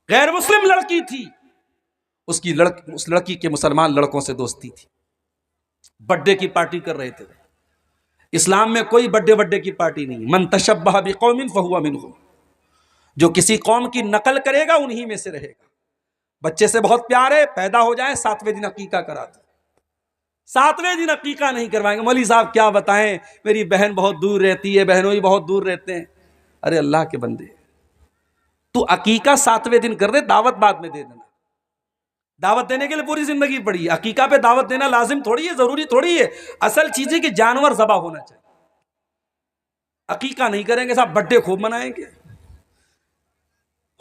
गैर मुस्लिम लड़की थी, उस लड़की के मुसलमान लड़कों से दोस्ती थी। बर्थडे की पार्टी कर रहे थे। इस्लाम में कोई बर्थडे की पार्टी नहीं। मन तशब्बह बिकौमिन फहुवा मिनहुम, जो किसी कौम की नकल करेगा उन्हीं में से रहेगा। बच्चे से बहुत प्यार है, पैदा हो जाए 7वें दिन अकीका करा दो। 7वें दिन अकीका नहीं करवाएंगे। मौलवी साहब क्या बताएं, मेरी बहन बहुत दूर रहती है, बहनों ही बहुत दूर रहते हैं। अरे अल्लाह के बंदे, तू अकीका 7वें दिन कर दे, दावत बाद में दे देना। दावत देने के लिए पूरी जिंदगी पड़ी। अकीका पे दावत देना लाजिम थोड़ी है, जरूरी थोड़ी है। असल चीज है कि जानवर ज़बा होना चाहिए। अकीका नहीं करेंगे साहब, बर्थडे खूब मनाएंगे।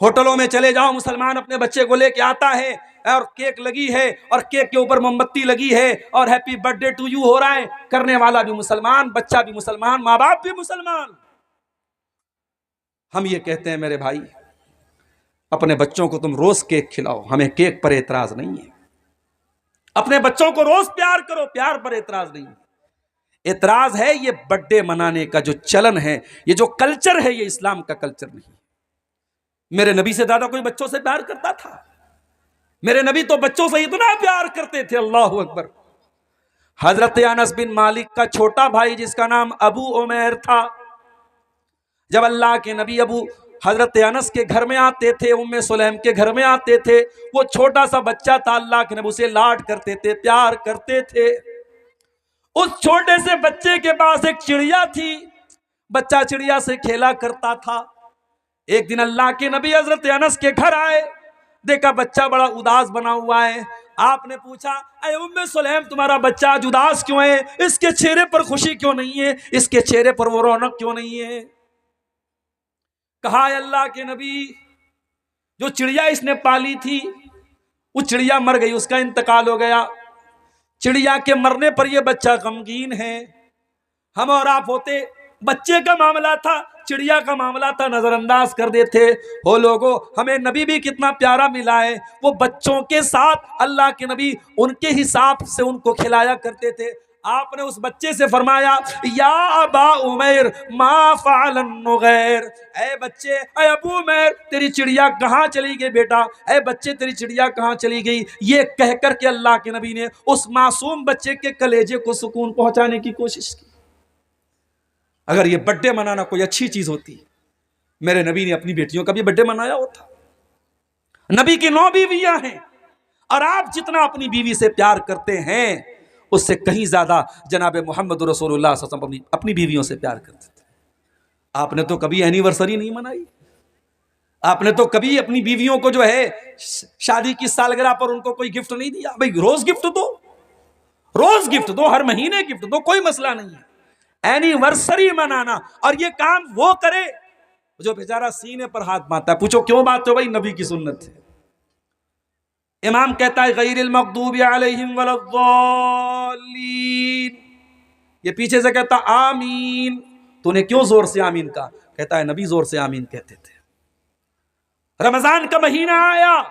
होटलों में चले जाओ, मुसलमान अपने बच्चे को लेके आता है और केक लगी है और केक के ऊपर मोमबत्ती लगी है और हैप्पी बर्थडे टू यू हो रहा है। करने वाला भी मुसलमान, बच्चा भी मुसलमान, माँ बाप भी मुसलमान। हम ये कहते हैं मेरे भाई, अपने बच्चों को तुम रोज केक खिलाओ, हमें केक पर एतराज नहीं है। अपने बच्चों को रोज प्यार करो, प्यार पर एतराज नहीं है। एतराज है ये बर्थडे मनाने का जो चलन है, ये जो कल्चर है, ये इस्लाम का कल्चर नहीं। मेरे नबी से ज्यादा कोई बच्चों से प्यार करता था? मेरे नबी तो बच्चों से इतना प्यार करते थे, अल्लाह अकबर। हजरत अनस बिन मालिक का छोटा भाई जिसका नाम अबू उमैर था, जब अल्लाह के नबी हजरत अनस के घर में आते थे, उम्मे सुलैम के घर में आते थे, वो छोटा सा बच्चा था, अल्लाह के नबी उसे लाड करते थे, प्यार करते थे। उस छोटे से बच्चे के पास एक चिड़िया थी, बच्चा चिड़िया से खेला करता था। एक दिन अल्लाह के नबी हजरत अनस के घर आए, देखा बच्चा बड़ा उदास बना हुआ है। आपने पूछा, अरे उम्मे सुलैम तुम्हारा बच्चा आज उदास क्यों है? इसके चेहरे पर खुशी क्यों नहीं है? इसके चेहरे पर वो रौनक क्यों नहीं है? कहा, अल्लाह के नबी, जो चिड़िया इसने पाली थी वो चिड़िया मर गई, उसका इंतकाल हो गया। चिड़िया के मरने पर यह बच्चा गमगीन है। हम और आप होते, बच्चे का मामला था, चिड़िया का मामला था, नजरअंदाज कर देते। हो लोगो, हमें नबी भी कितना प्यारा मिला है। वो बच्चों के साथ अल्लाह के नबी उनके हिसाब से उनको खिलाया करते थे। आपने उस बच्चे से फरमाया, या अबा उमैर मा फ़अलन नुग़ैर, ऐ बच्चे, ऐ अबू उमैर, तेरी चिड़िया कहाँ चली गई बेटा? ऐ बच्चे, तेरी चिड़िया कहाँ चली गई? ये कहकर के अल्लाह के नबी ने उस मासूम बच्चे के कलेजे को सुकून पहुंचाने की कोशिश की। अगर ये बर्थडे मनाना कोई अच्छी चीज होती, मेरे नबी ने अपनी बेटियों का भी बर्थडे मनाया होता। नबी की 9 बीवियां हैं और आप जितना अपनी बीवी से प्यार करते हैं उससे कहीं ज्यादा जनाब मोहम्मद रसूलुल्लाह सल्लल्लाहु अलैहि वसल्लम अपनी बीवियों से प्यार करते थे। आपने तो कभी एनिवर्सरी नहीं मनाई, आपने तो कभी अपनी बीवियों को जो है शादी की सालगिरह पर उनको कोई गिफ्ट नहीं दिया। भाई रोज गिफ्ट दो, रोज गिफ्ट दो, हर महीने गिफ्ट दो, कोई मसला नहीं है। एनिवर्सरी मनाना, और ये काम वो करे जो बेचारा सीने पर हाथ बांधता है। पूछो क्यों बांधते हो? भाई नबी की सुन्नत है। इमाम कहता है गैरिल मग़दूबि अलैहिम वलद्दालीन, ये पीछे से कहता आमीन। तूने क्यों जोर से आमीन कहा? कहता है नबी जोर से आमीन कहते थे। रमजान का महीना आया,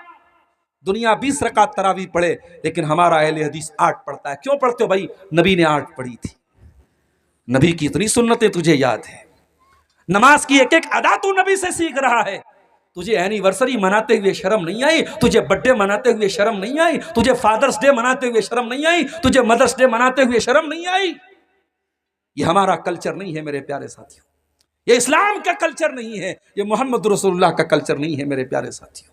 दुनिया 20 रकात तरावी पढ़े, लेकिन हमारा अहले हदीस 8 पढ़ता है। क्यों पढ़ते हो भाई? नबी ने 8 पढ़ी थी। नबी की इतनी सुन्नतें तुझे याद है, नमाज की एक एक अदा तू नबी से सीख रहा है। तुझे एनिवर्सरी मनाते हुए शर्म नहीं आई? तुझे बर्थडे मनाते हुए शर्म नहीं आई? तुझे फादर्स डे मनाते हुए शर्म नहीं आई? तुझे मदर्स डे मनाते हुए शर्म नहीं आई? ये हमारा कल्चर नहीं है मेरे प्यारे साथियों, ये इस्लाम का कल्चर नहीं है, ये मोहम्मद रसूलुल्लाह का कल्चर नहीं है मेरे प्यारे साथियों।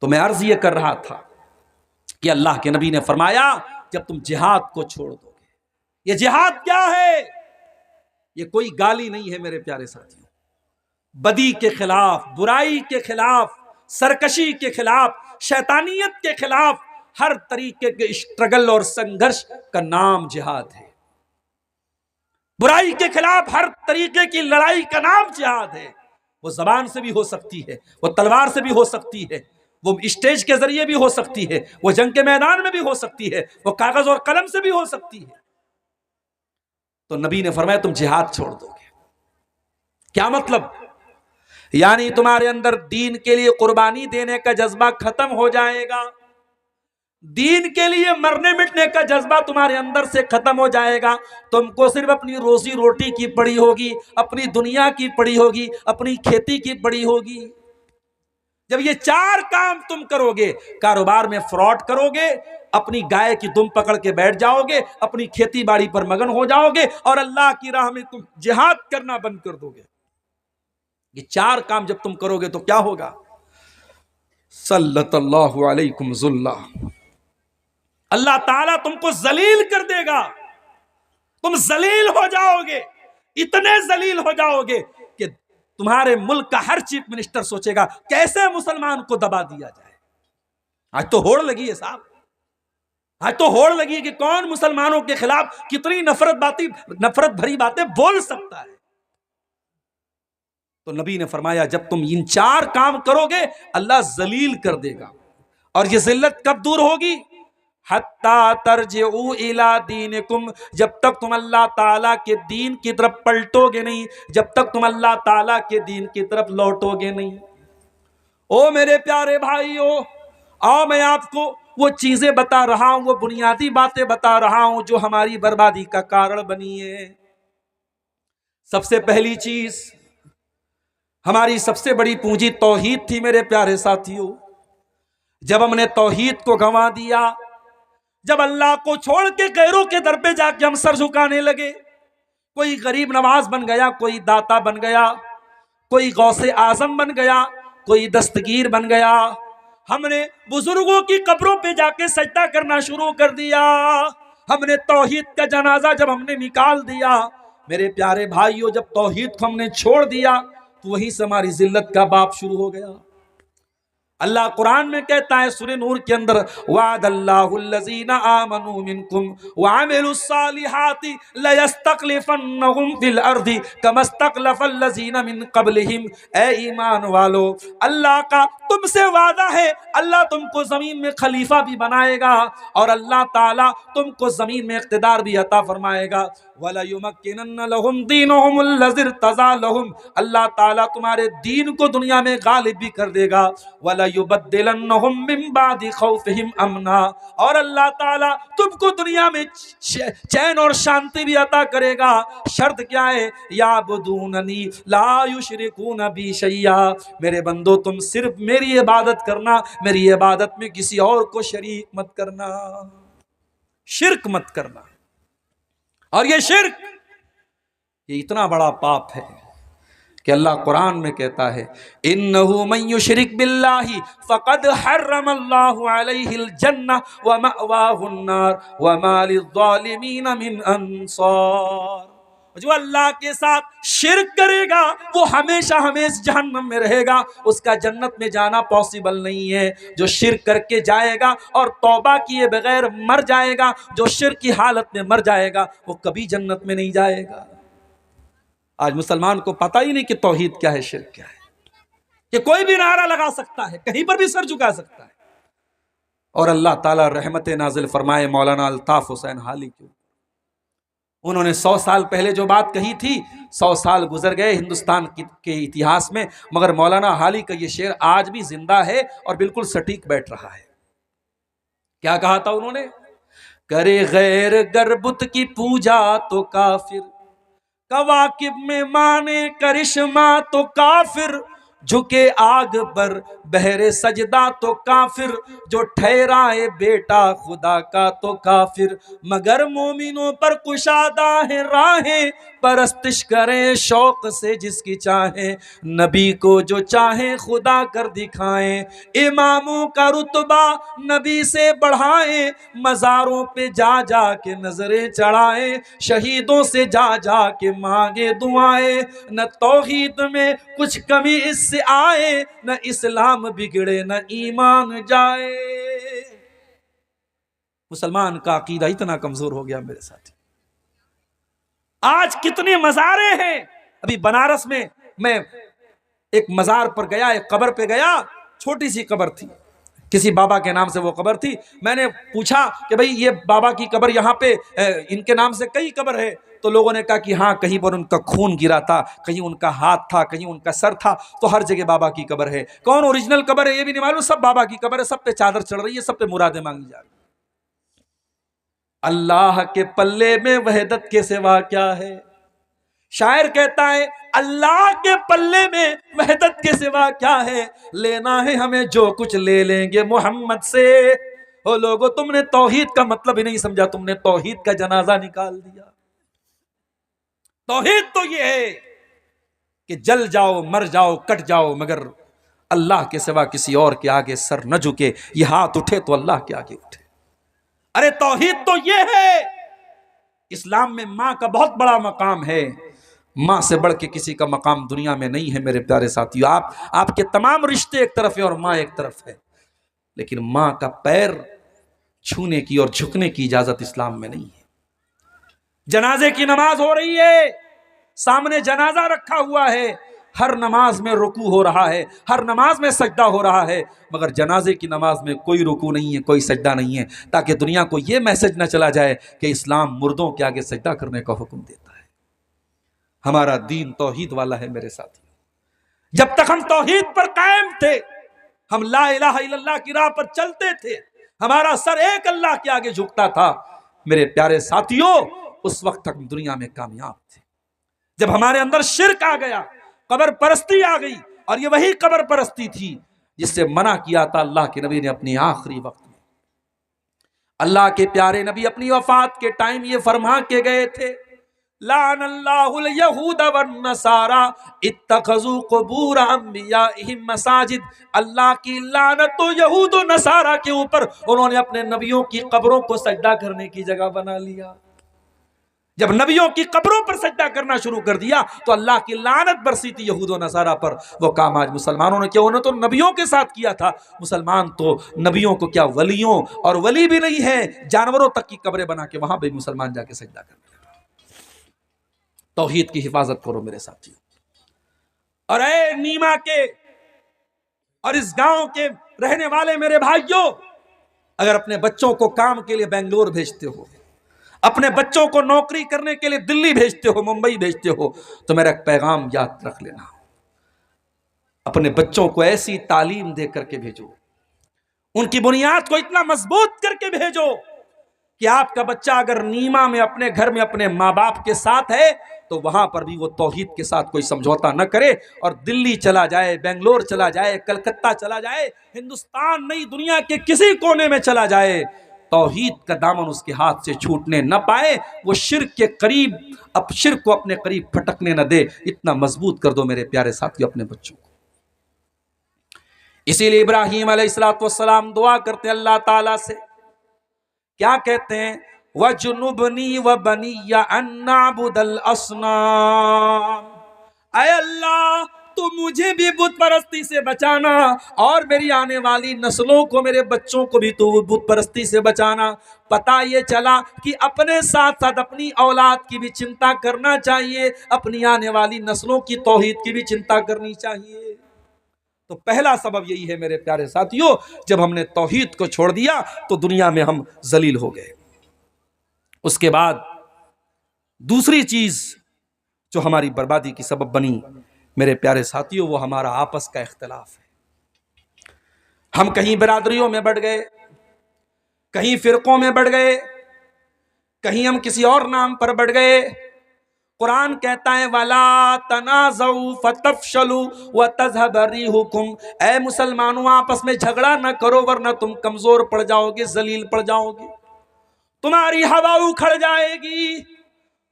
तो मैं अर्ज ये कर रहा था कि अल्लाह के नबी ने फरमाया, जब तुम जिहाद को छोड़ दोगे, ये जिहाद क्या है? ये कोई गाली नहीं है मेरे प्यारे साथियों। बदी के खिलाफ, बुराई के खिलाफ, सरकशी के खिलाफ, शैतानियत के खिलाफ हर तरीके के स्ट्रगल और संघर्ष का नाम जिहाद है। बुराई के खिलाफ हर तरीके की लड़ाई का नाम जिहाद है। वो जबान से भी हो सकती है, वो तलवार से भी हो सकती है, वो स्टेज के जरिए भी हो सकती है, वो जंग के मैदान में भी हो सकती है, वो कागज और कलम से भी हो सकती है। तो नबी ने फरमाया तुम जिहाद छोड़ दोगे। क्या मतलब? यानी तुम्हारे अंदर दीन के लिए कुर्बानी देने का जज्बा खत्म हो जाएगा, दीन के लिए मरने मिटने का जज्बा तुम्हारे अंदर से खत्म हो जाएगा। तुमको सिर्फ अपनी रोजी रोटी की पड़ी होगी, अपनी दुनिया की पड़ी होगी, अपनी खेती की पड़ी होगी। जब ये 4 काम तुम करोगे, कारोबार में फ्रॉड करोगे, अपनी गाय की दुम पकड़ के बैठ जाओगे, अपनी खेती बाड़ी पर मगन हो जाओगे और अल्लाह की राह में तुम जिहाद करना बंद कर दोगे। ये 4 काम जब तुम करोगे तो क्या होगा? सल्लल्लाहु अलैकुम जुल्ला, अल्लाह ताला तुमको जलील कर देगा। तुम जलील हो जाओगे, इतने जलील हो जाओगे कि तुम्हारे मुल्क का हर चीफ मिनिस्टर सोचेगा कैसे मुसलमान को दबा दिया जाए। आज तो होड़ लगी है साहब, आज तो होड़ लगी है कि कौन मुसलमानों के खिलाफ कितनी नफरत भरी बातें बोल सकता है। तो नबी ने फरमाया जब तुम इन 4 काम करोगे अल्लाह जलील कर देगा। और ये जिल्लत कब दूर होगी? हत्ता तरजिउ इला दीनिकुम, जब तक तुम अल्लाह ताला के दीन की तरफ पलटोगे नहीं, जब तक तुम अल्लाह ताला के दीन की तरफ लौटोगे नहीं। ओ मेरे प्यारे भाइयों, आओ मैं आपको वो चीजें बता रहा हूं, वो बुनियादी बातें बता रहा हूं जो हमारी बर्बादी का कारण बनी है। सबसे पहली चीज, हमारी सबसे बड़ी पूंजी तौहीद थी मेरे प्यारे साथियों। जब हमने तौहीद को गंवा दिया, जब अल्लाह को छोड़ के गैरों के दर पे जाके हम सर झुकाने लगे, कोई गरीब नवाज बन गया, कोई दाता बन गया, कोई गौसे आजम बन गया, कोई दस्तगीर बन गया, हमने बुजुर्गों की कब्रों पे जाके सजदा करना शुरू कर दिया, हमने तौहीद का जनाजा जब हमने निकाल दिया, मेरे प्यारे भाइयों जब तौहीद को हमने छोड़ दिया तो वहीं से हमारी जिल्लत का बाप शुरू हो गया। अल्लाह कुरान में कहता है सूरह नूर के अंदर, वादल्लाहुल्लज़ीना आमनू मिनकुम वअमिलुस्सालिहाति लयस्तखलिफन्नहुम फिल अर्दि कमस्तखलफल्लज़ीना मिन क़ब्लिहिम। ए ईमान वालो, अल्लाह का तुमसे वादा है, अल्लाह तुमको जमीन में खलीफा भी बनाएगा और अल्लाह ताला तुमको जमीन में इख्तिदार भी अता फरमाएगा। वला युमक्किनन्ना लहुम दीनहुमुल्लज़ी इर्तज़ा लहुम, अल्लाह ताला तुम्हारे दीन को दुनिया में गालिब भी कर देगा। वला युबद्दिलन्नहुम मिन बादि खौफिहिम अमना, और अल्लाह ताला तुमको दुनिया में चैन और शांति भी अता करेगा। शर्त क्या है? याबुदूननी ला युशरिकून बी शैया, मेरे बंदो तुम सिर्फ मेरी इबादत करना, मेरी इबादत में किसी और को शरीक मत करना, शिर्क मत करना। और ये शिर्क, ये इतना बड़ा पाप है कि अल्लाह कुरान में कहता है, इन्नहु मन युशरिक बिल्लाहि फक़द हर्रमल्लाहु अलैहिल जन्नह व मअवाहुन नार व मा लिज़्ज़ालिमीन मिन अंसार। जो अल्लाह के साथ शिर्क करेगा वो हमेशा हमेशा जहन्नम में रहेगा, उसका जन्नत में जाना पॉसिबल नहीं है। जो शिर्क करके जाएगा और तौबा किए बगैर मर जाएगा, जो शिर्क की हालत में मर जाएगा, वो कभी जन्नत में नहीं जाएगा। आज मुसलमान को पता ही नहीं कि तौहीद क्या है, शिर्क क्या है, कि कोई भी नारा लगा सकता है, कहीं पर भी सर झुका सकता है। और अल्लाह ताला रहमत नाजिल फरमाए मौलाना अल्ताफ हुसैन हाली को, उन्होंने 100 साल पहले जो बात कही थी, 100 साल गुजर गए हिंदुस्तान के इतिहास में, मगर मौलाना हाली का ये शेर आज भी जिंदा है और बिल्कुल सटीक बैठ रहा है। क्या कहा था उन्होंने? करे गैर गरबुत की पूजा तो काफिर, कवाकिब में माने करिश्मा तो काफिर, झुके आग पर बहरे सजदा तो काफिर, जो ठहराए बेटा खुदा का तो काफिर, मगर मोमिनों पर कुशादा है राहें, परस्तिश करें शौक से जिसकी चाहे, नबी को जो चाहे खुदा कर दिखाएं, इमामों का रुतबा नबी से बढ़ाएं, मज़ारों पे जा जा के नजरें चढ़ाएं, शहीदों से जा जा के मांगे दुआएं, न तौहीद में कुछ कमी इससे आए, न इस्लाम बिगड़े न ईमान जाए। मुसलमान का अकीदा इतना कमजोर हो गया मेरे साथी। आज कितने मज़ारे हैं। अभी बनारस में मैं एक मज़ार पर गया, एक कब्र पे गया, छोटी सी कब्र थी, किसी बाबा के नाम से वो कब्र थी। मैंने पूछा कि भाई ये बाबा की कब्र यहाँ पे इनके नाम से कई कब्र है, तो लोगों ने कहा कि हाँ, कहीं पर उनका खून गिरा था, कहीं उनका हाथ था, कहीं उनका सर था, तो हर जगह बाबा की कब्र है। कौन ओरिजिनल कब्र है ये भी नहीं मालूम, सब बाबा की कब्र है, सब पे चादर चढ़ रही है, सब पे मुरादें मांगी जा रही है। अल्लाह के पल्ले में वहदत के सिवा क्या है? शायर कहता है अल्लाह के पल्ले में वहदत के सिवा क्या है, लेना है हमें जो कुछ ले लेंगे मोहम्मद से। ओ लोगों, तुमने तौहीद का मतलब ही नहीं समझा, तुमने तौहीद का जनाजा निकाल दिया। तौहीद तो ये है कि जल जाओ, मर जाओ, कट जाओ, मगर अल्लाह के सिवा किसी और के आगे सर न झुके। ये हाथ उठे तो अल्लाह के आगे उठे। अरे तौहीद तो ये है। इस्लाम में मां का बहुत बड़ा मकाम है। मां से बढ़ के किसी का मकाम दुनिया में नहीं है मेरे प्यारे साथियों। आपके तमाम रिश्ते एक तरफ है और मां एक तरफ है, लेकिन मां का पैर छूने की और झुकने की इजाजत इस्लाम में नहीं है। जनाजे की नमाज हो रही है, सामने जनाजा रखा हुआ है, हर नमाज में रुकू हो रहा है, हर नमाज में सजदा हो रहा है, मगर जनाजे की नमाज में कोई रुकू नहीं है, कोई सजदा नहीं है, ताकि दुनिया को यह मैसेज न चला जाए कि इस्लाम मुर्दों के आगे सजदा करने का हुक्म देता है। हमारा दीन तौहीद वाला है मेरे साथी। जब तक हम तौहीद पर कायम थे, हम ला इलाहा इल्लल्लाह की राह पर चलते थे, हमारा सर एक अल्लाह के आगे झुकता था, मेरे प्यारे साथियों, उस वक्त तक दुनिया में कामयाब थे। जब हमारे अंदर शिर्क आ गया, कब्र परस्ती आ गई, और ये वही कब्र परस्ती थी जिससे मना किया था अल्लाह के नबी ने अपने आखिरी वक्त में। अल्लाह के प्यारे नबी अपनी वफात के टाइम ये फरमा के गए थे, लानल्लाहुल यहूद वन नसारा इत्तखज़ू क़ुबूर अंबियाइहिम मसाजिद। अल्लाह की लानत तो यहूद और नसारा के ऊपर, उन्होंने अपने नबियों की कब्रों को सजदा करने की जगह बना लिया। जब नबियों की कब्रों पर सजदा करना शुरू कर दिया तो अल्लाह की लानत बरसी थी यहूद और नसारा पर। वो काम आज मुसलमानों ने किया। उन्होंने तो नबियों के साथ किया था, मुसलमान तो नबियों को क्या, वलियों, और वली भी नहीं है, जानवरों तक की कब्रें बना के वहां भी मुसलमान जाके सजदा करने लगा। तौहीद की हिफाजत करो मेरे साथियों। और ऐ नीमा के और इस गांव के रहने वाले मेरे भाइयों, अगर अपने बच्चों को काम के लिए बेंगलोर भेजते हो, अपने बच्चों को नौकरी करने के लिए दिल्ली भेजते हो, मुंबई भेजते हो, तो मेरा एक पैगाम याद रख लेना, अपने बच्चों को ऐसी तालीम दे करके भेजो, उनकी बुनियाद को इतना मजबूत करके भेजो कि आपका बच्चा अगर नीमा में अपने घर में अपने माँ बाप के साथ है तो वहां पर भी वो तौहीद के साथ कोई समझौता न करे, और दिल्ली चला जाए, बेंगलोर चला जाए, कलकत्ता चला जाए, हिंदुस्तान नहीं दुनिया के किसी कोने में चला जाए, तौहीद का दामन उसके हाथ से छूटने न पाए, वो शिर्क के करीब, अब शिर्क को अपने करीब फटकने न दे। इतना मजबूत कर दो मेरे प्यारे साथियों अपने बच्चों को। इसीलिए इब्राहीम अलैहिस्सलाम दुआ करते हैं अल्लाह ताला से, क्या कहते हैं, वजुनुबनी व बनिया अन्नाबुदल अस्नाम। ऐ अल्लाह, तो मुझे भी बुत परस्ती से बचाना और मेरी आने वाली नस्लों को, मेरे बच्चों को भी तो बुत परस्ती से बचाना। पता ये चला कि अपने साथ साथ अपनी औलाद की भी चिंता करना चाहिए, अपनी आने वाली नस्लों की तौहीद की भी चिंता करनी चाहिए। तो पहला सबब यही है मेरे प्यारे साथियों, जब हमने तौहीद को छोड़ दिया तो दुनिया में हम जलील हो गए। उसके बाद दूसरी चीज जो हमारी बर्बादी की सबब बनी मेरे प्यारे साथियों, वो हमारा आपस का इख्तिलाफ है। हम कहीं बिरादरियों में बढ़ गए, कहीं फिरकों में बढ़ गए, कहीं हम किसी और नाम पर बढ़ गए। कुरान कहता है वला तनाज़ऊ फतफशलू व तज़हब रिहुकुम। ऐ मुसलमानों, आपस में झगड़ा न करो वरना तुम कमजोर पड़ जाओगे, जलील पड़ जाओगे, तुम्हारी हवा उखड़ जाएगी।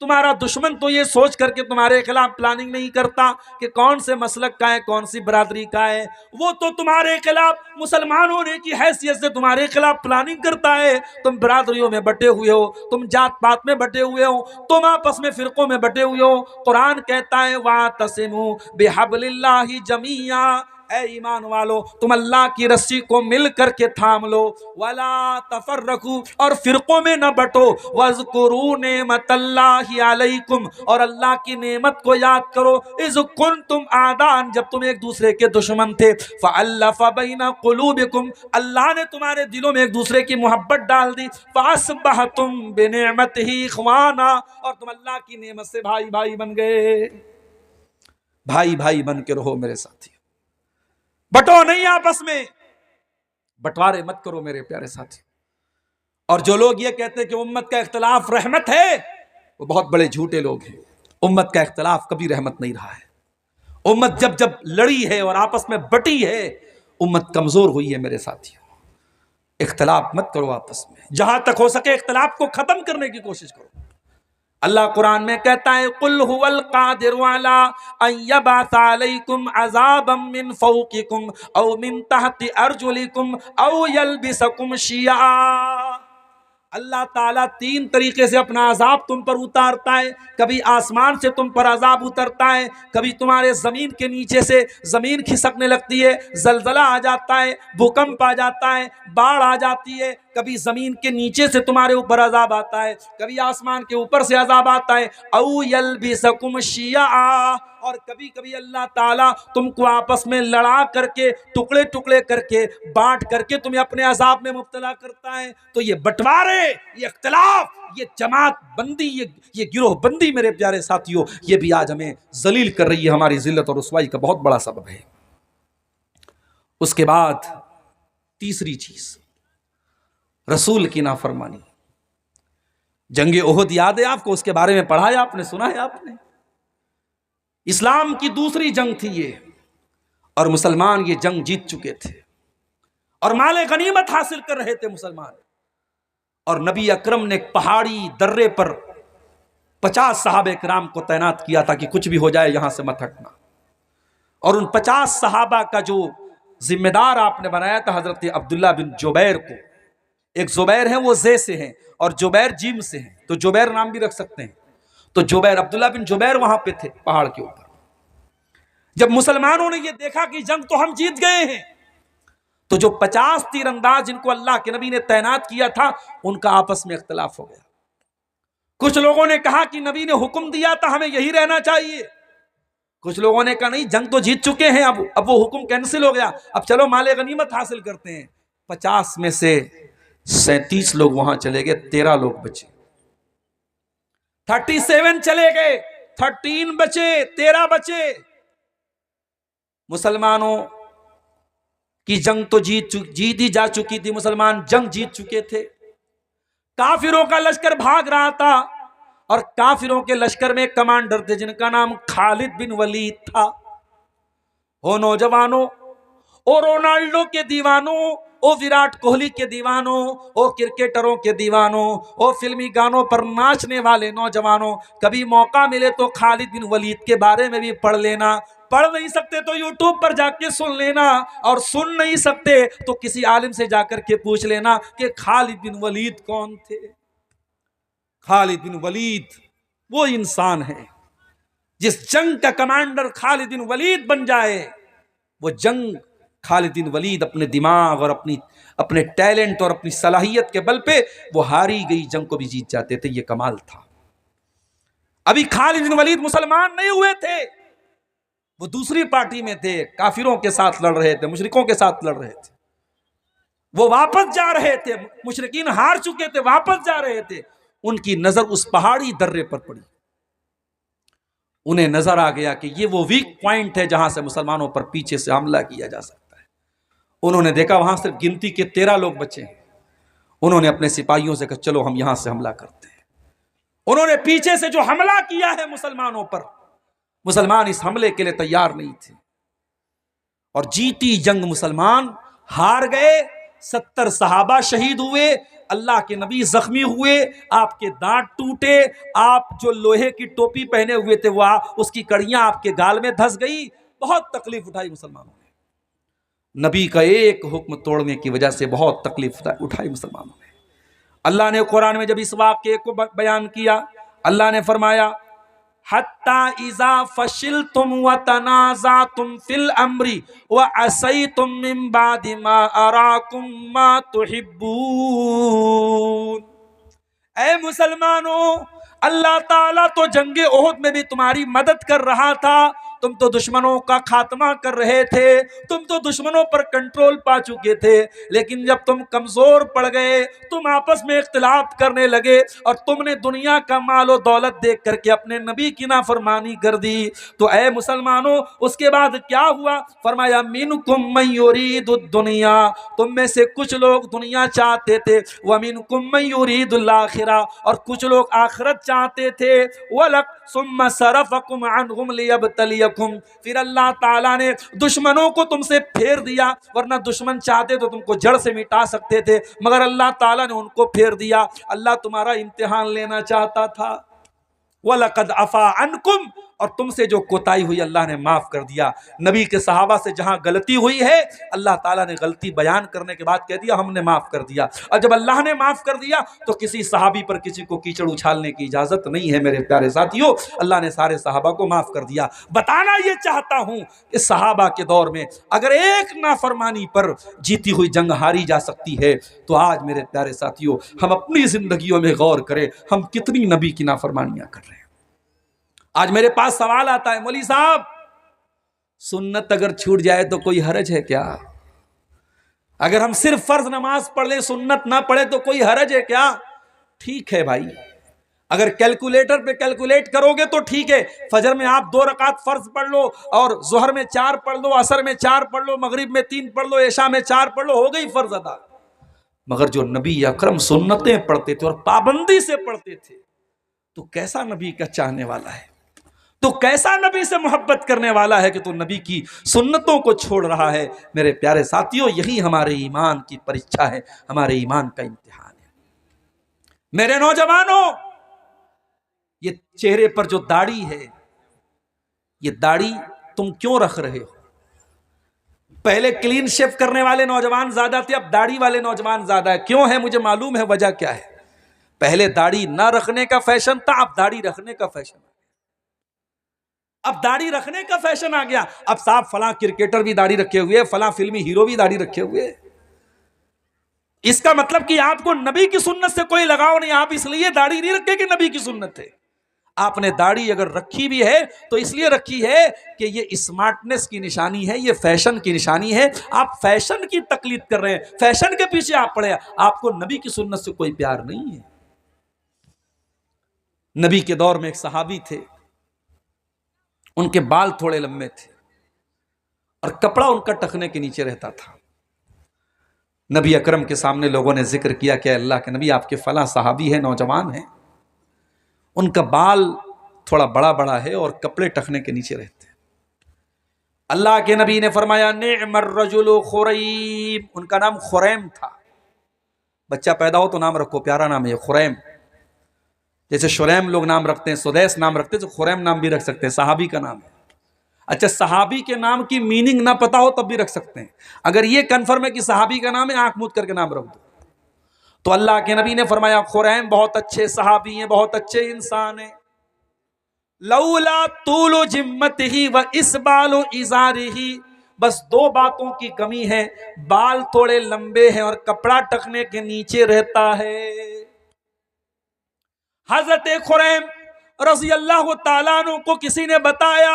तुम्हारा दुश्मन तो ये सोच करके तुम्हारे खिलाफ प्लानिंग नहीं करता कि कौन से मसलक का है, कौन सी बरादरी का है, वो तो तुम्हारे खिलाफ मुसलमान होने की हैसियत से तुम्हारे खिलाफ प्लानिंग करता है। तुम बरादरियों में बटे हुए हो, तुम जात पात में बटे हुए हो, तुम आपस में फिरकों में बटे हुए हो। कुरान कहता है वातसिमू बिहब्लिल्लाहि जमीआ। ऐ ईमान वालो, तुम अल्लाह की रस्सी को मिल करके थाम लो, वला तफर्रकू, और फिरकों में न बटो, वज़कुरू नेमतल्लाहि अलैकुम, और अल्लाह की नेमत को याद करो, इज़ कुंतुम आदान, जब तुम एक दूसरे के दुश्मन थे, फ़अल्लफ़ बैना क़ुलूबिकुम, अल्लाह ने तुम्हारे दिलों में एक दूसरे की मोहब्बत डाल दी, फ़अस्बहतुम बिनिअमतिही इख़वाना, और तुम अल्लाह की नेमत से भाई भाई बन गए। भाई भाई बन के रहो मेरे साथी, बटो नहीं आपस में, बंटवारे मत करो मेरे प्यारे साथी। और जो लोग ये कहते हैं कि उम्मत का इख्तिलाफ रहमत है, वो बहुत बड़े झूठे लोग हैं। उम्मत का इख्तलाफ कभी रहमत नहीं रहा है। उम्मत जब जब लड़ी है और आपस में बटी है, उम्मत कमजोर हुई है। मेरे साथियों, इख्तलाफ मत करो आपस में, जहां तक हो सके इख्तलाफ को खत्म करने की कोशिश करो। अल्लाह कुरान में कहता है, कुल हुवल कादिरु अला अन यबअसा अलैकुम अज़ाबम मिन फौकिकुम औ मिन तहति अर्जुलिकुम औ यल्बिसकुम शिया। अल्लाह ताला तीन तरीके से अपना अजाब तुम पर उतारता है। कभी आसमान से तुम पर अजाब उतरता है, कभी तुम्हारे जमीन के नीचे से जमीन खिसकने लगती है, जलजला आ जाता है, भूकंप आ जाता है, बाढ़ आ जाती है। कभी जमीन के नीचे से तुम्हारे ऊपर अजाब आता है, कभी आसमान के ऊपर से अजाब आता है। औ यल्बिसकुम शिया, और कभी कभी अल्लाह ताला तुमको आपस में लड़ा करके, टुकड़े टुकड़े करके, बांट करके तुम्हें अपने अजाब में मुब्तला करता है। तो ये बंटवारे, ये इख्तिलाफ, ये जमात बंदी, ये गिरोह बंदी मेरे प्यारे साथियों, ये भी आज हमें जलील कर रही है, हमारी जिल्लत और रुसवाई का बहुत बड़ा सबब है। उसके बाद तीसरी चीज, रसूल की नाफरमानी। जंगे ओहद याद है आपको? उसके बारे में पढ़ा है आपने, सुना है आपने? इस्लाम की दूसरी जंग थी ये, और मुसलमान ये जंग जीत चुके थे और माले गनीमत हासिल कर रहे थे मुसलमान। और नबी अकरम ने एक पहाड़ी दर्रे पर 50 सहाबे किराम को तैनात किया था कि कुछ भी हो जाए यहां से मत हटना। और उन 50 सहाबा का जो जिम्मेदार आपने बनाया था हजरत अब्दुल्ला बिन जुबैर को। एक जुबैर है वो जे से हैं और जुबैर जीम से हैं, तो जुबैर नाम भी रख सकते हैं। तो जुबैर, अब्दुल्ला बिन जुबैर वहां पे थे पहाड़ के ऊपर। जब मुसलमानों ने ये देखा कि जंग तो हम जीत गए हैं, तो जो 50 तीरंदाज जिनको अल्लाह के नबी ने तैनात किया था, उनका आपस में इख्तिलाफ हो गया। कुछ लोगों ने कहा कि नबी ने हुक्म दिया था हमें यही रहना चाहिए। कुछ लोगों ने कहा नहीं, जंग तो जीत चुके हैं, अब वो हुक्म कैंसिल हो गया, अब चलो माले गनीमत हासिल करते हैं। 50 में से 37 लोग वहां चले गए, 13 लोग बचे। 37 चले गए, 13 बचे, 13 बचे। मुसलमानों की जंग तो जीती जा चुकी थी, मुसलमान जंग जीत चुके थे। काफिरों का लश्कर भाग रहा था और काफिरों के लश्कर में कमांडर थे जिनका नाम खालिद बिन वलीद था। ओ नौजवानों, ओ रोनाल्डो के दीवानों, ओ विराट कोहली के दीवानों, ओ क्रिकेटरों के दीवानों, ओ फिल्मी गानों पर नाचने वाले नौजवानों, कभी मौका मिले तो खालिद बिन वलीद के बारे में भी पढ़ लेना। पढ़ नहीं सकते तो यूट्यूब पर जाके सुन लेना, और सुन नहीं सकते तो किसी आलिम से जाकर के पूछ लेना कि खालिद बिन वलीद कौन थे। खालिद बिन वलीद वो इंसान है जिस जंग का कमांडर खालिद बिन वलीद बन जाए, वो जंग खालिद बिन वलीद अपने दिमाग और अपने टैलेंट और अपनी सलाहियत के बल पे वो हारी गई जंग को भी जीत जाते थे। ये कमाल था। अभी खालिद बिन वलीद मुसलमान नहीं हुए थे, वो दूसरी पार्टी में थे, काफिरों के साथ लड़ रहे थे, मुशरिकों के साथ लड़ रहे थे। वो वापस जा रहे थे, मुशरिकीन हार चुके थे, वापस जा रहे थे। उनकी नजर उस पहाड़ी दर्रे पर पड़ी। उन्हें नजर आ गया कि ये वो वीक पॉइंट है जहां से मुसलमानों पर पीछे से हमला किया जा सकता है। उन्होंने देखा वहां सिर्फ गिनती के 13 लोग बचे हैं। उन्होंने अपने सिपाहियों से कहा चलो हम यहां से हमला करते हैं। उन्होंने पीछे से जो हमला किया है मुसलमानों पर, मुसलमान इस हमले के लिए तैयार नहीं थे और जीती जंग मुसलमान हार गए। 70 सहाबा शहीद हुए, अल्लाह के नबी जख्मी हुए, आपके दांत टूटे, आप जो लोहे की टोपी पहने हुए थे वह उसकी कड़ियां आपके गाल में धंस गई। बहुत तकलीफ उठाई मुसलमानों ने। नबी का एक हुक्म तोड़ने की वजह से बहुत तकलीफ उठाई मुसलमानों ने। अल्लाह ने कुरान में जब इस वाक़े को बयान किया, अल्लाह ने फरमाया हत्ता इज़ा फशिलतुम व तनाज़अतुम फिल अम्री व असैतुम मिन बादि मा अराकुम मा तुहिब्बून। ऐ मुसलमानों, अल्लाह ताला तो जंगे ओहद में भी तुम्हारी मदद कर रहा था, तुम तो दुश्मनों का खात्मा कर रहे थे, तुम तो दुश्मनों पर कंट्रोल पा चुके थे, लेकिन जब तुम कमजोर पड़ गए, तुम आपस में इख्तिलाफ करने लगे और तुमने दुनिया का मालो दौलत देख करके अपने नबी की नाफरमानी कर दी, तो ऐ मुसलमानों उसके बाद क्या हुआ? फरमाया मिनकुम मन युरीदुद दुनिया, तुम में से कुछ लोग दुनिया चाहते थे, व मिनकुम मन युरीदुल आखिरा, और कुछ लोग आखिरत चाहते थे, वलक सुम्मा सरफकुम अन्हुम लियब्तलियकुम, फिर अल्लाह ताला ने दुश्मनों को तुमसे फेर दिया, वरना दुश्मन चाहते तो तुमको जड़ से मिटा सकते थे, मगर अल्लाह ताला ने उनको फेर दिया। अल्लाह तुम्हारा इम्तिहान लेना चाहता था। वलकद अफा अन्कुम, और तुमसे जो कोताही हुई अल्लाह ने माफ कर दिया। नबी के सहाबा से जहां गलती हुई है, अल्लाह ताला ने गलती बयान करने के बाद कह दिया हमने माफ कर दिया। और जब अल्लाह ने माफ कर दिया तो किसी सहाबी पर किसी को कीचड़ उछालने की इजाजत नहीं है। मेरे प्यारे साथियों, अल्लाह ने सारे सहाबा को माफ कर दिया। बताना ये चाहता हूं कि सहाबा के दौर में अगर एक नाफरमानी पर जीती हुई जंग हारी जा सकती है, तो आज मेरे प्यारे साथियों हम अपनी जिंदगियों में गौर करें, हम कितनी नबी की नाफरमानियां कर रहे हैं। आज मेरे पास सवाल आता है, मौली साहब सुन्नत अगर छूट जाए तो कोई हरज है क्या? अगर हम सिर्फ फर्ज नमाज पढ़ लें, सुन्नत ना पढ़े तो कोई हरज है क्या? ठीक है भाई, अगर कैलकुलेटर पे कैलकुलेट करोगे तो ठीक है। फजर में आप 2 रकात फर्ज पढ़ लो, और जोहर में 4 पढ़ लो, असर में 4 पढ़ लो, मगरिब में 3 पढ़ लो, ऐशा में 4 पढ़ लो, हो गई फर्ज अदा। मगर जो नबी अकरम सुन्नतें पढ़ते थे और पाबंदी से पढ़ते थे, तो कैसा नबी का चाहने वाला है, तो कैसा नबी से मोहब्बत करने वाला है कि तू नबी की सुन्नतों को छोड़ रहा है। मेरे प्यारे साथियों, यही हमारे ईमान की परीक्षा है, हमारे ईमान का इम्तिहान है। मेरे नौजवानों, ये चेहरे पर जो दाढ़ी है, ये दाढ़ी तुम क्यों रख रहे हो? पहले क्लीन शेव करने वाले नौजवान ज्यादा थे, अब दाढ़ी वाले नौजवान ज्यादा है। क्यों है मुझे मालूम है, वजह क्या है। पहले दाढ़ी ना रखने का फैशन था, अब दाढ़ी रखने का फैशन, अब दाढ़ी रखने का फैशन आ गया। अब साहब फलां क्रिकेटर भी दाढ़ी रखे हुए, फलां फिल्मी हीरो भी दाढ़ी रखे हुए। इसका मतलब कि आपको नबी की सुन्नत से कोई लगाव नहीं, आप इसलिए दाढ़ी नहीं रखे कि नबी की सुन्नत है। आपने दाढ़ी अगर रखी भी है तो इसलिए रखी है कि ये स्मार्टनेस की निशानी है, ये फैशन की निशानी है। आप फैशन की तकलीद कर रहे हैं, फैशन के पीछे आप पड़े, आपको नबी की सुन्नत से कोई प्यार नहीं है। नबी के दौर में एक सहाबी थे, उनके बाल थोड़े लंबे थे और कपड़ा उनका टखने के नीचे रहता था। नबी अकरम के सामने लोगों ने जिक्र किया कि अल्लाह के नबी, आपके फला सहाबी है, नौजवान है, उनका बाल थोड़ा बड़ा बड़ा है और कपड़े टखने के नीचे रहते हैं। अल्लाह के नबी ने फरमाया निअमर रजुलु खुरैम, उनका नाम खुरैम था। बच्चा पैदा हो तो नाम रखो, प्यारा नाम है खुरैम। जैसे शुरैम लोग नाम रखते हैं, सुदैस नाम रखते हैं, तो खुरैम नाम भी रख सकते हैं, सहाबी का नाम है। अच्छा, सहाबी के नाम की मीनिंग ना पता हो तब भी रख सकते हैं। अगर ये कन्फर्म है कि सहाबी का नाम है, आंख मूंद करके नाम रख दो। तो अल्लाह के नबी ने फरमाया खुरैम बहुत अच्छे सहाबी हैं, बहुत अच्छे इंसान हैं। लौला तूलो जिम्मतिही व इसबालो इजारिही, बस 2 बातों की कमी है, बाल थोड़े लंबे हैं और कपड़ा टखने के नीचे रहता है। हजरत खुरैम रज़ी अल्लाह ताला अन्हु को किसी ने बताया,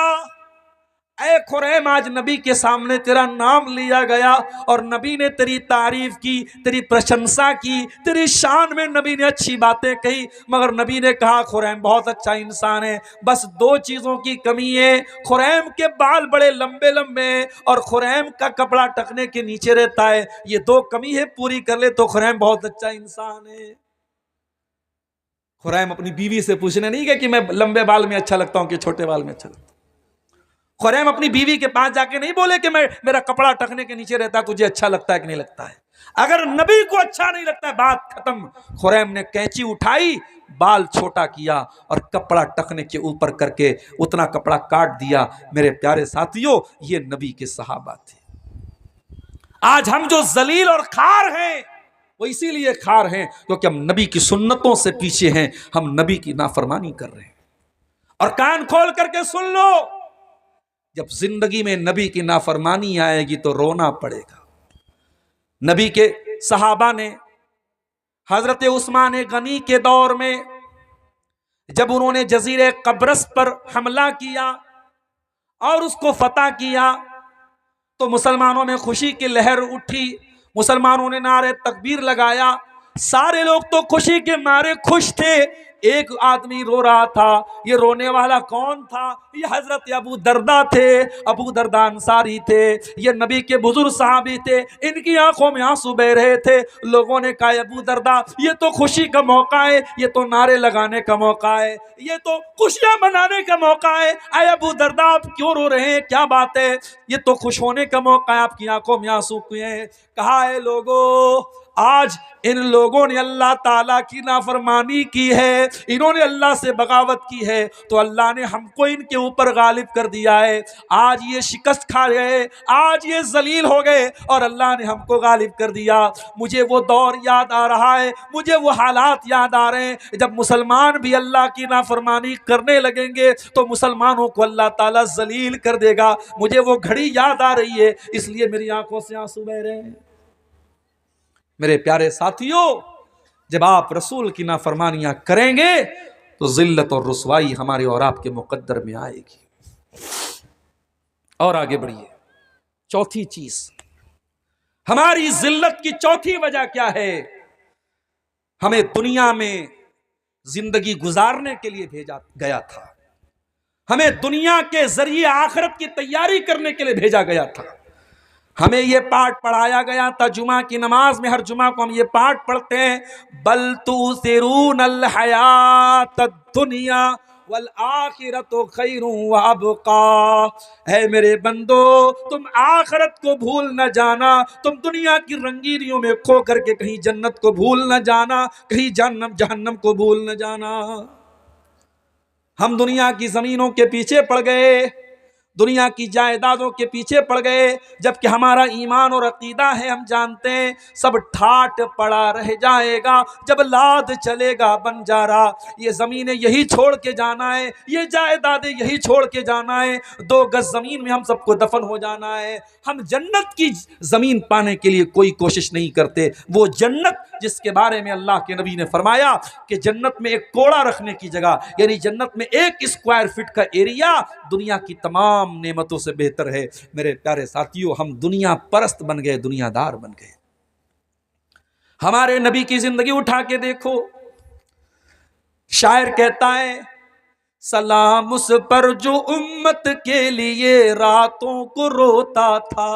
ऐ खुरैम, आज नबी के सामने तेरा नाम लिया गया और नबी ने तेरी तारीफ की, तेरी प्रशंसा की, तेरी शान में नबी ने अच्छी बातें कही, मगर नबी ने कहा खुरैम बहुत अच्छा इंसान है, बस 2 चीजों की कमी है, खुरैम के बाल बड़े लंबे लंबे हैं और खुरैम का कपड़ा टखने के नीचे रहता है। ये 2 कमी है, पूरी कर ले तो खुरैम बहुत अच्छा इंसान है। खुरैम अपनी बीवी से पूछने नहीं गए कि मैं लंबे बाल में अच्छा लगता हूं कि छोटे बाल में अच्छा लगता हूं। खुरैम अपनी बीवी के पास जाके नहीं बोले कि मेरा कपड़ा टखने के नीचे रहता है, तुझे अच्छा लगता है कि नहीं लगता है। अगर नबी को अच्छा नहीं लगता है, बात खत्म। खुरैम ने कैंची उठाई, बाल छोटा किया और कपड़ा टखने के ऊपर करके उतना कपड़ा काट दिया। मेरे प्यारे साथियों, ये नबी के सहाबा थे। आज हम जो जलील और खार हैं, वो इसीलिए खार हैं क्योंकि हम नबी की सुन्नतों से पीछे हैं, हम नबी की नाफरमानी कर रहे हैं। और कान खोल करके सुन लो, जब जिंदगी में नबी की नाफरमानी आएगी तो रोना पड़ेगा। नबी के सहाबा ने हजरत उस्मान गनी के दौर में जब उन्होंने जजीरे कब्रस पर हमला किया और उसको फतह किया तो मुसलमानों में खुशी की लहर उठी। मुसलमानों ने नारे तकबीर लगाया, सारे लोग तो खुशी के मारे खुश थे। एक आदमी रो रहा था। ये रोने वाला कौन था? ये हजरत अबू दरदा थे। अबू दरदा अंसारी थे, ये नबी के बुजुर्ग सहाबी थे। इनकी आंखों में आंसू बह रहे थे। लोगों ने कहा, अबू दरदा, ये तो खुशी का मौका है, ये तो नारे लगाने का मौका है, ये तो खुशियां मनाने का मौका है। आए अबू दरदा, आप क्यों रो रहे हैं? क्या बात है? ये तो खुश होने का मौका है, आपकी आंखों में आंसू क्यों हैं? कहा है, लोगों, आज इन लोगों ने अल्लाह ताला की नाफरमानी की है, इन्होंने अल्लाह से बगावत की है, तो अल्लाह ने हमको इनके ऊपर गालिब कर दिया है। आज ये शिकस्त खा गए, आज ये जलील हो गए और अल्लाह ने हमको गालिब कर दिया। मुझे वो दौर याद आ रहा है, मुझे वो हालात याद आ रहे हैं जब मुसलमान भी अल्लाह की नाफरमानी करने लगेंगे तो मुसलमानों को अल्लाह ताला जलील कर देगा। मुझे वो घड़ी याद आ रही है, इसलिए मेरी आंखों से आंसू बह रहे हैं। मेरे प्यारे साथियों, जब आप रसूल की नाफरमानियां करेंगे तो जिल्लत और रुसवाई हमारे और आपके मुकद्दर में आएगी। और आगे बढ़िए। चौथी चीज, हमारी जिल्लत की चौथी वजह क्या है? हमें दुनिया में जिंदगी गुजारने के लिए भेजा गया था, हमें दुनिया के जरिए आखिरत की तैयारी करने के लिए भेजा गया था। हमें ये पाठ पढ़ाया गया था, जुमा की नमाज में हर जुमा को हम ये पाठ पढ़ते हैं, बल तुसिरूनल हयात दुनिया वल आखिरतु खैरुन व अबका। है मेरे बंदो, तुम आखिरत को भूल न जाना, तुम दुनिया की रंगीनियों में खो करके कहीं जन्नत को भूल न जाना, कहीं जहन्नम को भूल न जाना। हम दुनिया की जमीनों के पीछे पड़ गए, दुनिया की जायदादों के पीछे पड़ गए, जबकि हमारा ईमान और अकीदा है, हम जानते हैं सब ठाट पड़ा रह जाएगा जब लाद चलेगा बंजारा। ये ज़मीनें यही छोड़ के जाना है, ये जायदादें यही छोड़ के जाना है, 2 गज ज़मीन में हम सबको दफन हो जाना है। हम जन्नत की ज़मीन पाने के लिए कोई कोशिश नहीं करते। वो जन्नत जिसके बारे में अल्लाह के नबी ने फरमाया कि जन्नत में एक कोड़ा रखने की जगह, यानी जन्नत में 1 स्क्वायर फीट का एरिया दुनिया की तमाम नेमतों से बेहतर है। मेरे प्यारे साथियों, हम दुनिया परस्त बन गए, दुनियादार बन गए। हमारे नबी की जिंदगी उठा के देखो। शायर कहता है, सलाम उस पर जो उम्मत के लिए रातों को रोता था,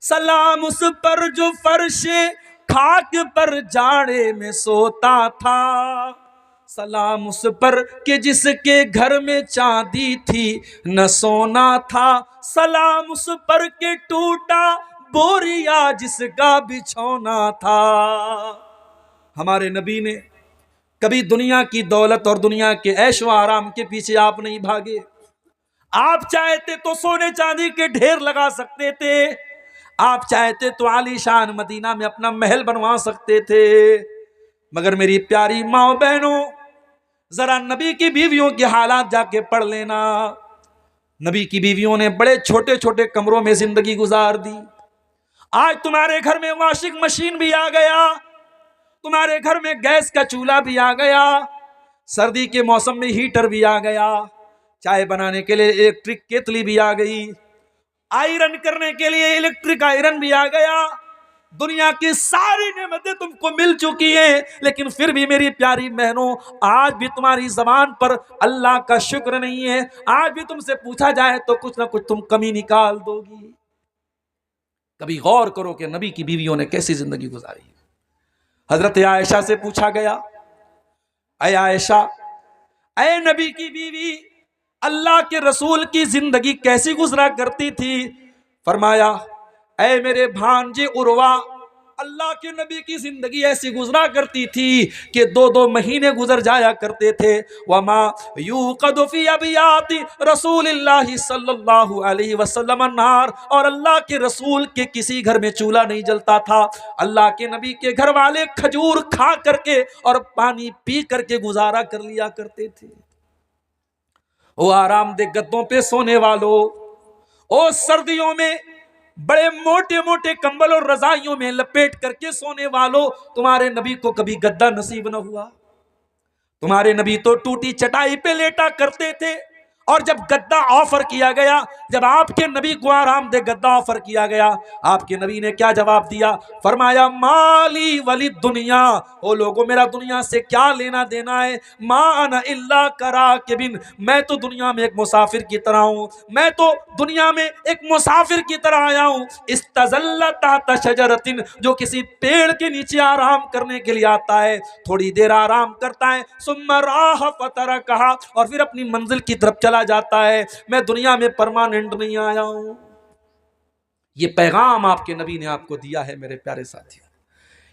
सलाम उस पर जो फर्शे खाक पर जाड़े में सोता था, सलाम उस पर कि जिसके घर में चांदी थी न सोना था, सलाम उस पर के टूटा बोरिया जिसका बिछौना था। हमारे नबी ने कभी दुनिया की दौलत और दुनिया के ऐशो आराम के पीछे आप नहीं भागे। आप चाहते तो सोने चांदी के ढेर लगा सकते थे, आप चाहते तो आलीशान मदीना में अपना महल बनवा सकते थे, मगर मेरी प्यारी माँ बहनों, जरा नबी की बीवियों के हालात जाके पढ़ लेना। नबी की बीवियों ने बड़े छोटे छोटे कमरों में जिंदगी गुजार दी। आज तुम्हारे घर में वॉशिंग मशीन भी आ गया, तुम्हारे घर में गैस का चूल्हा भी आ गया, सर्दी के मौसम में हीटर भी आ गया, चाय बनाने के लिए इलेक्ट्रिक केतली भी आ गई, आयरन करने के लिए इलेक्ट्रिक आयरन भी आ गया। दुनिया की सारी नेमतें तुमको मिल चुकी हैं, लेकिन फिर भी मेरी प्यारी बहनों, आज भी तुम्हारी जबान पर अल्लाह का शुक्र नहीं है। आज भी तुमसे पूछा जाए तो कुछ ना कुछ तुम कमी निकाल दोगी। कभी गौर करो कि नबी की बीवियों ने कैसी जिंदगी गुजारी। हजरत आयशा से पूछा गया, अय आयशा, अय नबी की बीवी, अल्लाह के रसूल की जिंदगी कैसी गुजरा करती थी? फरमाया, ऐ मेरे भांजे उर्वा, अल्लाह के नबी की जिंदगी ऐसी गुजरा करती थी कि 2-2 महीने गुजर जाया करते थे। वमा यूक़दु फी अबियाति रसूलिल्लाहि सल्लल्लाहु अलैहि वसल्लम अन्नार, और अल्लाह के रसूल के किसी घर में चूल्हा नहीं जलता था। अल्लाह के नबी के घर वाले खजूर खा करके और पानी पी करके गुजारा कर लिया करते थे। ओ आरामदेह गद्दों पे सोने वालों, ओ सर्दियों में बड़े मोटे मोटे कंबल और रजाइयों में लपेट करके सोने वालों, तुम्हारे नबी को कभी गद्दा नसीब न हुआ। तुम्हारे नबी तो टूटी चटाई पे लेटा करते थे और जब गद्दा ऑफर किया गया, जब आपके नबी को आराम दे गद्दा ऑफर किया गया, आपके नबी ने क्या जवाब दिया? फरमाया माली वली दुनिया, ओ लोगों मेरा दुनिया से क्या लेना देना है। मा अना इल्ला करा के बिन, मैं तो दुनिया में एक मुसाफिर की तरह हूं, मैं तो दुनिया में एक मुसाफिर की तरह आया हूं। इस्तज़ल्ला तहत शजरतिन, जो किसी पेड़ के नीचे आराम करने के लिए आता है, थोड़ी देर आराम करता है, सुम्मा राह फतरकहा, और फिर अपनी मंजिल की तरफ चला जाता है। मैं दुनिया में परमानेंट नहीं आया हूं। ये पैगाम आपके नबी ने आपको दिया है मेरे प्यारे साथियों,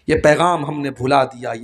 ये पैगाम हमने भुला दिया। ये